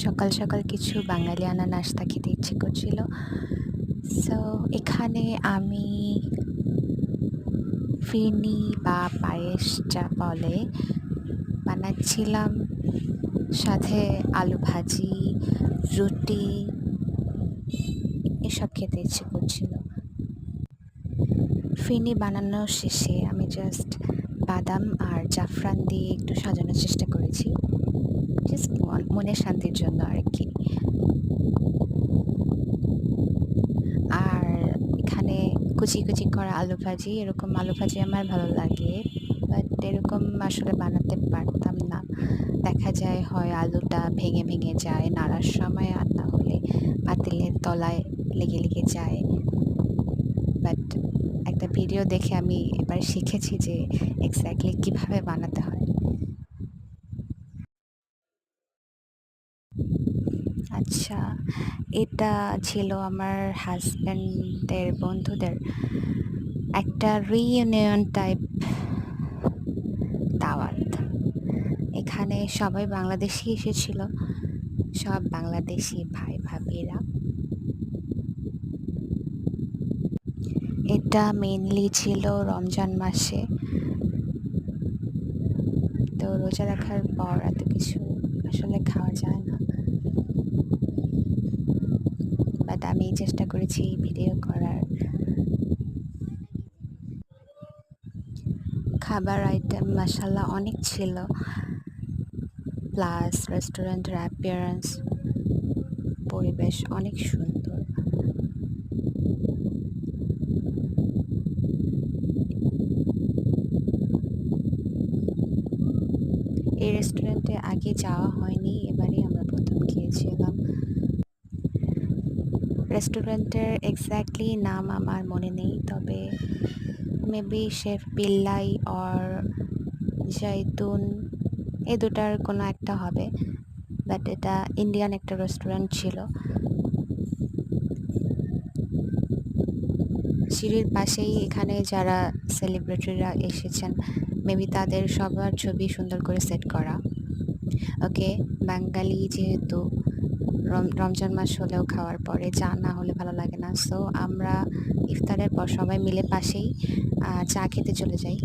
সকাল সকাল কিছু বাঙালিয়ানা নাস্তা খেতে ইচ্ছে করছিল। সো এখানে আমি ফিরনি বা পায়েস যা বলে বানাচ্ছিলাম, সাথে আলু ভাজি, রুটি এসব খেতে ইচ্ছে করছিল। ফিরনি বানানো শেষে আমি জাস্ট বাদাম আর জাফরান দিয়ে একটু সাজানোর চেষ্টা করেছি, জাস্ট মনের শান্তির জন্য আর কি। আর এখানে কুচি কুচি করা আলু ভাজি, এরকম আলু ভাজি আমার ভালো লাগে, বাট এরকম আসলে বানাতে পারতাম না। দেখা যায় হয় আলুটা ভেঙে ভেঙে যায় নাড়ার সময়, আর না হলে পাতিলের তলায় লেগে লেগে যায়। বাট একটা ভিডিও দেখে আমি এবার শিখেছি যে এক্স্যাক্টলি কীভাবে বানাতে হয়। আচ্ছা, এটা ছিল আমার হাজব্যান্ডের বন্ধুদের একটা রিইউনিয়ন টাইপ দাওয়াত। এখানে সবাই বাংলাদেশি এসেছিল, সব বাংলাদেশি ভাই ভাবিরা। এটা মেইনলি ছিল রমজান মাসে, তো রোজা রাখার পর এত কিছু আসলে খাওয়া যায় না, বাট আমি চেষ্টা করেছি ভিডিও করার। খাবার আইটেম মাশাআল্লাহ অনেক ছিল, প্লাস রেস্টুরেন্টের অ্যাপিয়ারেন্স, পরিবেশ অনেক সুন্দর। এই রেস্টুরেন্টে আগে যাওয়া হয়নি, এবারেই আমরা প্রথম গিয়েছিলাম। রেস্টুরেন্টের এক্স্যাক্টলি নাম আমার মনে নেই, তবে মেবি শেফ পিল্লাই অর জাইতুন, এই দুটার কোনো একটা হবে, বাট এটা ইন্ডিয়ান একটা রেস্টুরেন্ট ছিল। সিঁড়ির পাশেই এখানে যারা সেলিব্রিটিরা এসেছেন, মেবি তাদের সবার ছবি সুন্দর করে সেট করা। ওকে, বাঙালি যেহেতু রমজান মাস হলেও খাওয়ার পরে চা না হলে ভালো লাগে না, সো আমরা ইফতারের পর সবাই মিলে পাশেই চা খেতে চলে যাই।